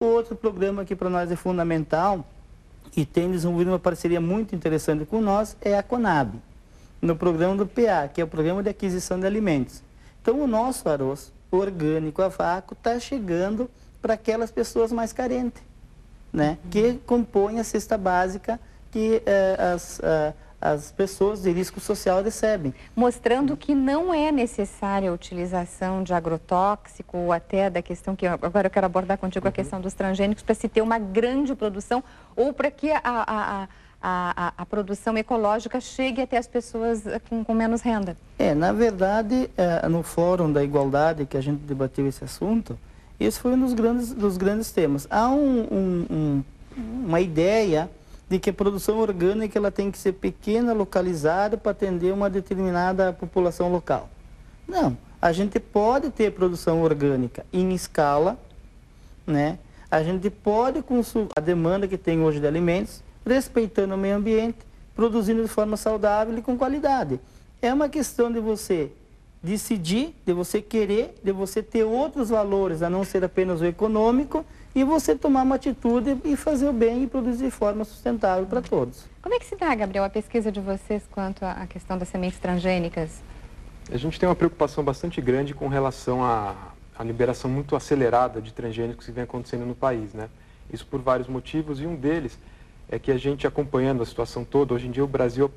outro programa que para nós é fundamental e tem desenvolvido uma parceria muito interessante com nós é a Conab, no programa do PA, que é o Programa de Aquisição de Alimentos. Então, o nosso arroz orgânico a vácuo está chegando para aquelas pessoas mais carentes, né? Que compõem a cesta básica que as pessoas de risco social recebem. Mostrando que não é necessária a utilização de agrotóxico ou até da questão que agora eu quero abordar contigo, a questão dos transgênicos, para se ter uma grande produção ou para que a produção ecológica chegue até as pessoas com menos renda. Na verdade, no Fórum da Igualdade que a gente debateu esse assunto, esse foi um dos grandes temas. Há uma ideia de que a produção orgânica ela tem que ser pequena, localizada, para atender uma determinada população local. Não, a gente pode ter produção orgânica em escala, né? A gente pode consumir a demanda que tem hoje de alimentos, respeitando o meio ambiente, produzindo de forma saudável e com qualidade. É uma questão de você decidir, de você querer, de você ter outros valores, a não ser apenas o econômico, e você tomar uma atitude e fazer o bem e produzir de forma sustentável para todos. Como é que se dá, Gabriel, a pesquisa de vocês quanto à questão das sementes transgênicas? A gente tem uma preocupação bastante grande com relação à liberação muito acelerada de transgênicos que vem acontecendo no país, né? Isso por vários motivos, e um deles é que a gente, acompanhando a situação toda, hoje em dia o Brasil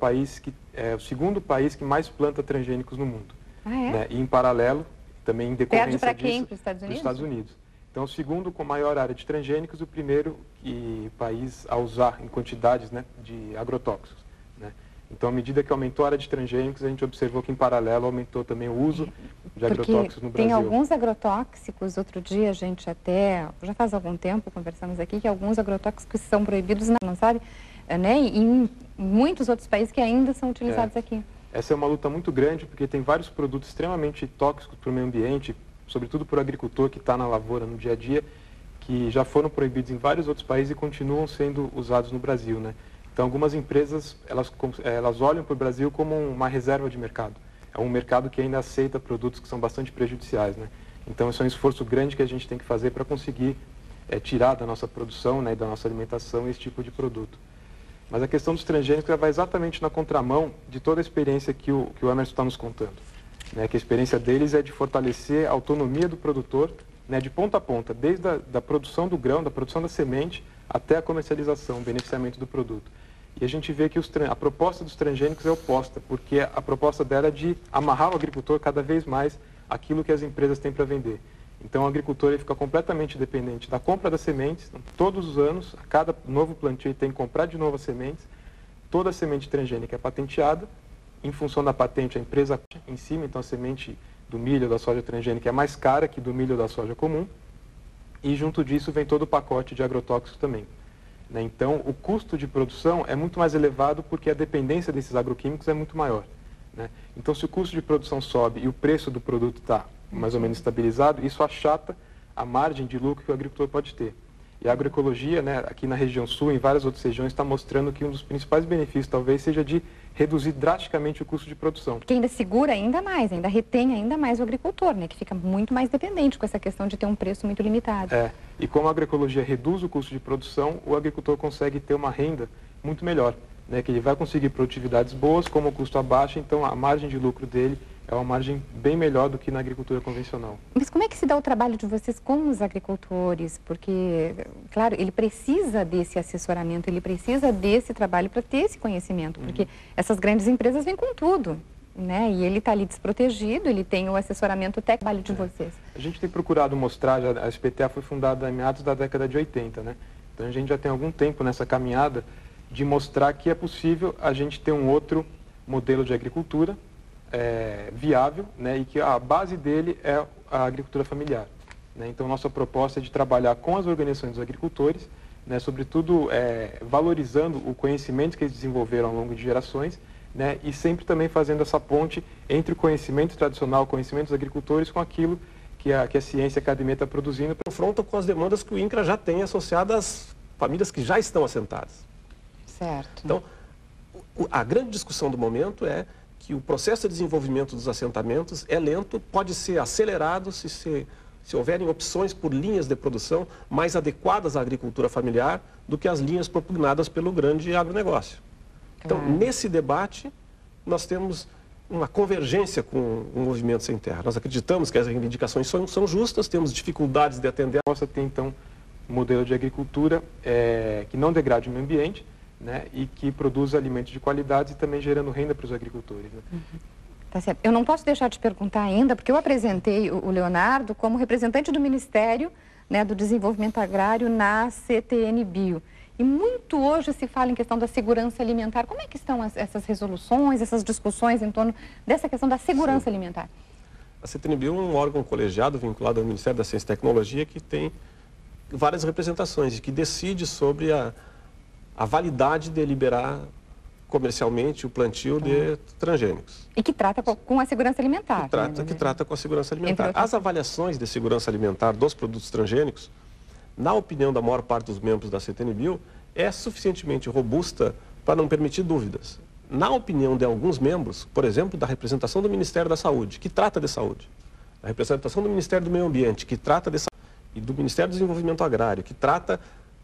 é o segundo país que mais planta transgênicos no mundo. Ah, é? Né? E em paralelo, também em decorrência disso... Perde para quem? Para os Estados Unidos? Para os Estados Unidos. Então, o segundo com maior área de transgênicos, o primeiro país a usar em quantidades, né, de agrotóxicos, né? Então, à medida que aumentou a área de transgênicos, a gente observou que, em paralelo, aumentou também o uso de agrotóxicos no Brasil. Tem alguns agrotóxicos, outro dia a gente até, já faz algum tempo, conversamos aqui, que alguns agrotóxicos são proibidos, não sabe, né? E em muitos outros países que ainda são utilizados aqui. Essa é uma luta muito grande, porque tem vários produtos extremamente tóxicos para o meio ambiente, sobretudo para o agricultor que está na lavoura no dia a dia, que já foram proibidos em vários outros países e continuam sendo usados no Brasil, né? Então, algumas empresas, elas olham para o Brasil como uma reserva de mercado. É um mercado que ainda aceita produtos que são bastante prejudiciais, né? Então, isso é um esforço grande que a gente tem que fazer para conseguir tirar da nossa produção, né, e da nossa alimentação esse tipo de produto. Mas a questão dos transgênicos vai exatamente na contramão de toda a experiência que o Emerson está nos contando, né? Que a experiência deles é de fortalecer a autonomia do produtor, né, de ponta a ponta, desde da produção do grão, da produção da semente, até a comercialização, o beneficiamento do produto. E a gente vê que a proposta dos transgênicos é oposta, porque a proposta dela é de amarrar o agricultor cada vez mais aquilo que as empresas têm para vender. Então, o agricultor ele fica completamente dependente da compra das sementes. Então, todos os anos, a cada novo plantio, ele tem que comprar de novo as sementes. Toda a semente transgênica é patenteada. Em função da patente, a empresa em cima, então a semente do milho ou da soja transgênica é mais cara que do milho ou da soja comum. E junto disso vem todo o pacote de agrotóxicos também, né? Então, o custo de produção é muito mais elevado porque a dependência desses agroquímicos é muito maior, né? Então, se o custo de produção sobe e o preço do produto está mais ou menos estabilizado, isso achata a margem de lucro que o agricultor pode ter. E a agroecologia, né, aqui na região sul, em várias outras regiões, está mostrando que um dos principais benefícios talvez seja de reduzir drasticamente o custo de produção. Que ainda segura ainda mais, ainda retém ainda mais o agricultor, né, que fica muito mais dependente com essa questão de ter um preço muito limitado. E como a agroecologia reduz o custo de produção, o agricultor consegue ter uma renda muito melhor, né, que ele vai conseguir produtividades boas, como o custo abaixa, então a margem de lucro dele é uma margem bem melhor do que na agricultura convencional. Mas como é que se dá o trabalho de vocês com os agricultores? Porque, claro, ele precisa desse assessoramento, ele precisa desse trabalho para ter esse conhecimento, porque essas grandes empresas vêm com tudo, né? E ele está ali desprotegido, ele tem o assessoramento técnico de vocês. A gente tem procurado mostrar, a SPTA foi fundada em meados da década de 80, né? Então a gente já tem algum tempo nessa caminhada de mostrar que é possível a gente ter um outro modelo de agricultura, viável, né, e que a base dele é a agricultura familiar, né? Então, nossa proposta é de trabalhar com as organizações dos agricultores, né, sobretudo valorizando o conhecimento que eles desenvolveram ao longo de gerações, né, e sempre também fazendo essa ponte entre o conhecimento tradicional, o conhecimento dos agricultores, com aquilo que a ciência e a academia está produzindo. Confrontam com as demandas que o INCRA já tem associadas às famílias que já estão assentadas. Certo. Então, a grande discussão do momento é que o processo de desenvolvimento dos assentamentos é lento, pode ser acelerado se se houverem opções por linhas de produção mais adequadas à agricultura familiar do que as linhas propugnadas pelo grande agronegócio. Então, nesse debate, nós temos uma convergência com o Movimento Sem Terra. Nós acreditamos que as reivindicações são justas, temos dificuldades de atender. Possa ter, então, um modelo de agricultura que não degrade o meio ambiente, né, e que produza alimentos de qualidade e também gerando renda para os agricultores. Né? Tá certo. Eu não posso deixar de perguntar ainda, porque eu apresentei o Leonardo como representante do Ministério, né, do Desenvolvimento Agrário na CTN-Bio. E muito hoje se fala em questão da segurança alimentar. Como é que estão essas resoluções, essas discussões em torno dessa questão da segurança alimentar? A CTN-Bio é um órgão colegiado vinculado ao Ministério da Ciência e Tecnologia que tem várias representações e que decide sobre a validade de liberar comercialmente o plantio de transgênicos. E que trata com a segurança alimentar. Que trata com a segurança alimentar. As avaliações de segurança alimentar dos produtos transgênicos, na opinião da maior parte dos membros da CTN-Bio, é suficientemente robusta para não permitir dúvidas. Na opinião de alguns membros, por exemplo, da representação do Ministério da Saúde, que trata de saúde, a representação do Ministério do Meio Ambiente, que trata de saúde, e do Ministério do Desenvolvimento Agrário, que trata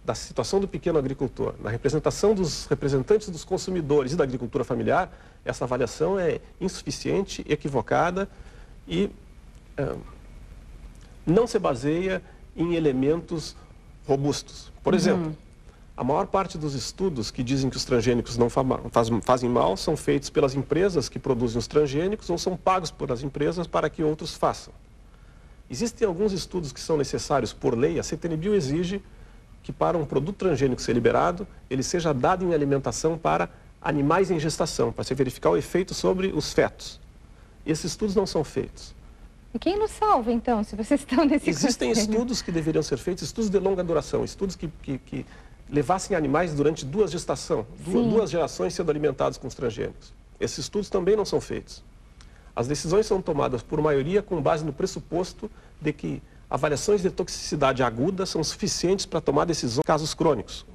da situação do pequeno agricultor, na representação dos representantes dos consumidores e da agricultura familiar, essa avaliação é insuficiente, equivocada e não se baseia em elementos robustos. Por exemplo, a maior parte dos estudos que dizem que os transgênicos não fazem mal são feitos pelas empresas que produzem os transgênicos ou são pagos pelas empresas para que outros façam. Existem alguns estudos que são necessários por lei. A CTN-Bio exige que para um produto transgênico ser liberado, ele seja dado em alimentação para animais em gestação, para se verificar o efeito sobre os fetos. Esses estudos não são feitos. E quem nos salva, então, se vocês estão nesse Existem estudos que deveriam ser feitos, estudos de longa duração, estudos que levassem animais durante duas gerações sendo alimentados com os transgênicos. Esses estudos também não são feitos. As decisões são tomadas por maioria com base no pressuposto de que avaliações de toxicidade aguda são suficientes para tomar decisões em casos crônicos.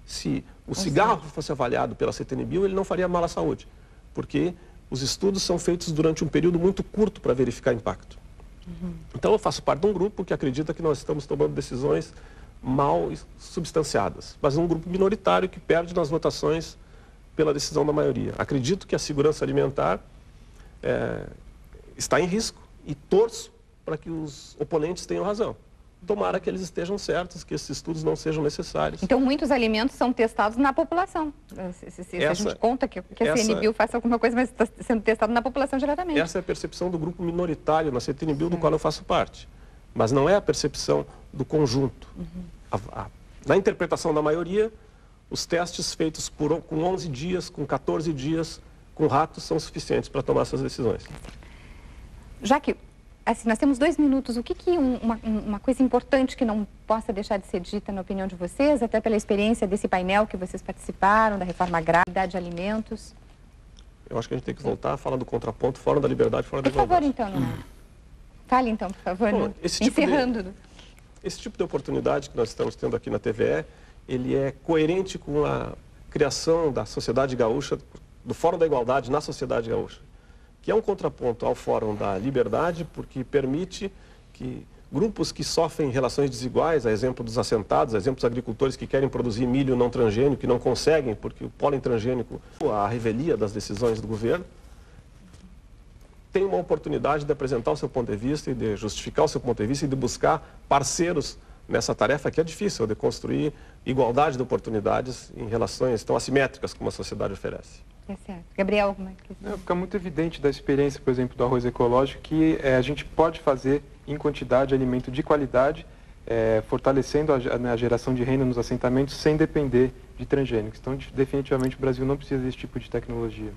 Se o cigarro fosse avaliado pela CTN-Bio, ele não faria mal à saúde, porque os estudos são feitos durante um período muito curto para verificar impacto. Então, eu faço parte de um grupo que acredita que nós estamos tomando decisões mal substanciadas, mas é um grupo minoritário que perde nas votações pela decisão da maioria. Acredito que a segurança alimentar está em risco e torço para que os oponentes tenham razão. Tomara que eles estejam certos, que esses estudos não sejam necessários. Então, muitos alimentos são testados na população. Se a gente conta que a CTN-Bio faça alguma coisa, mas está sendo testado na população diretamente. Essa é a percepção do grupo minoritário na CTN-Bio, do qual eu faço parte. Mas não é a percepção do conjunto. Na interpretação da maioria, os testes feitos com 11 dias, com 14 dias, com ratos, são suficientes para tomar essas decisões. Já que assim, nós temos 2 minutos, o que uma coisa importante que não possa deixar de ser dita na opinião de vocês, até pela experiência desse painel que vocês participaram, da reforma agrária, de alimentos? Eu acho que a gente tem que voltar a falar do contraponto, fora da liberdade, fora da igualdade. Por favor, então, Leonardo. Fale então, por favor, bom, encerrando. Esse tipo de oportunidade que nós estamos tendo aqui na TVE, ele é coerente com a criação da sociedade gaúcha, do Fórum da Igualdade na sociedade gaúcha, que é um contraponto ao Fórum da Liberdade, porque permite que grupos que sofrem relações desiguais, a exemplo dos assentados, a exemplo dos agricultores que querem produzir milho não transgênico, que não conseguem, porque o pólen transgênico, a revelia das decisões do governo, tem uma oportunidade de apresentar o seu ponto de vista e de justificar o seu ponto de vista e de buscar parceiros nessa tarefa que é difícil, de construir igualdade de oportunidades em relações tão assimétricas como a sociedade oferece. É certo. Gabriel, alguma questão? Fica muito evidente da experiência, por exemplo, do arroz ecológico, que a gente pode fazer em quantidade alimento de qualidade, fortalecendo a geração de renda nos assentamentos sem depender de transgênicos. Então, definitivamente, o Brasil não precisa desse tipo de tecnologia.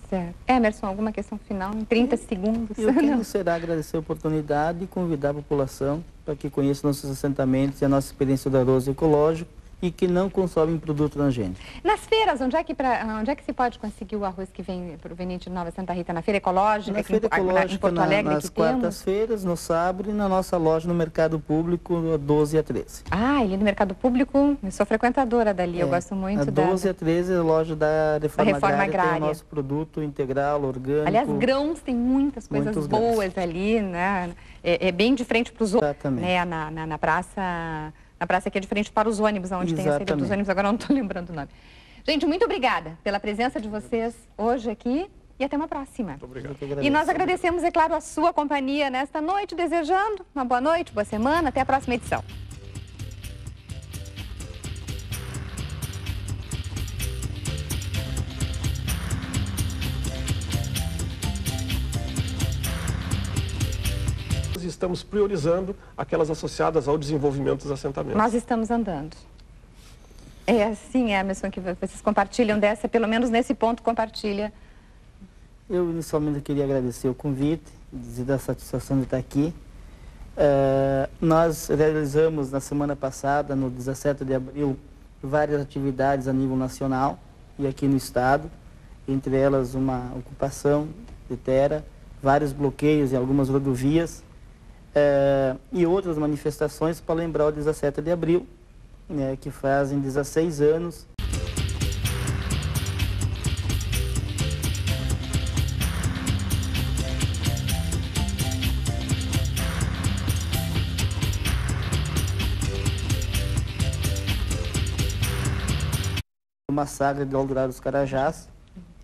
Certo. Emerson, alguma questão final em 30 segundos? Eu quero será agradecer a oportunidade e convidar a população para que conheça nossos assentamentos e a nossa experiência do arroz ecológico e que não consomem produto transgênico. Nas feiras, onde é que se pode conseguir o arroz que vem proveniente de Nova Santa Rita? Na Feira Ecológica, Na Feira Ecológica, em Porto Alegre, nas quartas-feiras, no sábado, e na nossa loja no Mercado Público, 12 a 13. Ah, ali no Mercado Público, eu sou frequentadora dali, eu gosto muito da... 12 a 13 é a loja da Reforma Agrária, tem o nosso produto integral, orgânico. Aliás, grãos tem muitas coisas boas ali, né? É bem de frente para os ônibus, né? Na praça que é de frente para os ônibus, onde tem a saída dos ônibus, agora não estou lembrando o nome. Gente, muito obrigada pela presença de vocês hoje aqui e até uma próxima. Muito obrigado. E nós agradecemos, é claro, a sua companhia nesta noite, desejando uma boa noite, boa semana, até a próxima edição. Estamos priorizando aquelas associadas ao desenvolvimento dos assentamentos. Nós estamos andando. É assim, Emerson, que vocês compartilham dessa, pelo menos nesse ponto, compartilha. Eu inicialmente queria agradecer o convite, dizer da satisfação de estar aqui. Nós realizamos na semana passada, no 17 de abril, várias atividades a nível nacional e aqui no estado, entre elas uma ocupação de terra, vários bloqueios em algumas rodovias, e outras manifestações para lembrar o 17 de abril, né, que fazem 16 anos. O massacre de Eldorado dos Carajás,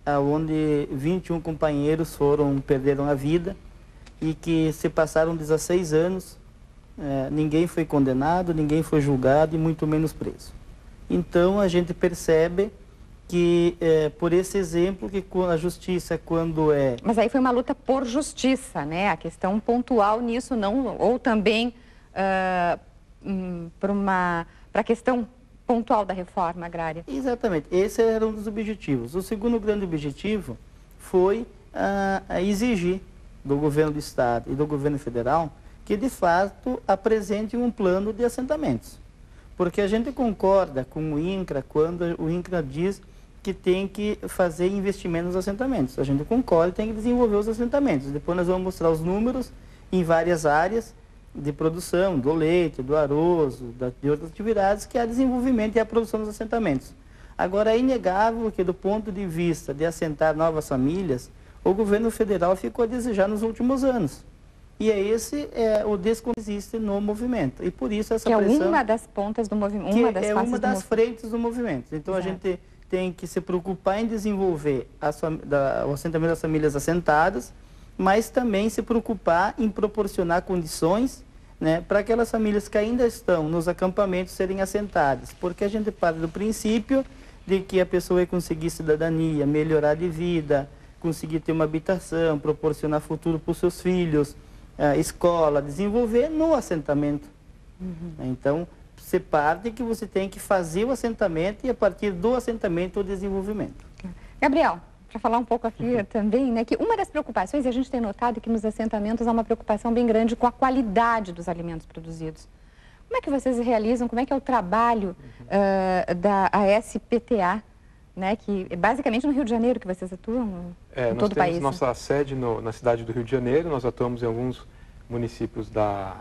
onde 21 companheiros perderam a vida, e que se passaram 16 anos, ninguém foi condenado, ninguém foi julgado e muito menos preso. Então a gente percebe que, por esse exemplo, que a justiça quando é... Mas aí foi uma luta por justiça, né? A questão pontual nisso, não, ou também para a questão pontual da reforma agrária. Exatamente, esse era um dos objetivos. O segundo grande objetivo foi exigir do governo do estado e do governo federal que de fato apresente um plano de assentamentos. Porque a gente concorda com o INCRA quando o INCRA diz que tem que fazer investimentos nos assentamentos. A gente concorda e tem que desenvolver os assentamentos. Depois nós vamos mostrar os números em várias áreas de produção, do leite, do arroz, de outras atividades, que há desenvolvimento e a produção dos assentamentos. Agora, é inegável que do ponto de vista de assentar novas famílias, o governo federal ficou a desejar nos últimos anos. E esse é o desconto que existe no movimento. E por isso essa pressão... Que é uma das pontas do movimento. Uma das frentes do movimento. Então a gente tem que se preocupar em desenvolver o assentamento das famílias assentadas, mas também se preocupar em proporcionar condições, né, para aquelas famílias que ainda estão nos acampamentos serem assentadas. Porque a gente parte do princípio de que a pessoa vai conseguir cidadania, melhorar de vida, conseguir ter uma habitação, proporcionar futuro para os seus filhos, escola, desenvolver no assentamento. Então, você parte que você tem que fazer o assentamento e a partir do assentamento o desenvolvimento. Gabriel, para falar um pouco aqui também, né, que uma das preocupações, e a gente tem notado que nos assentamentos há uma preocupação bem grande com a qualidade dos alimentos produzidos. Como é que vocês realizam, como é que é o trabalho da ASPTA, né, que é basicamente no Rio de Janeiro que vocês atuam, em todo o país? Nós temos nossa sede na cidade do Rio de Janeiro, nós atuamos em alguns municípios da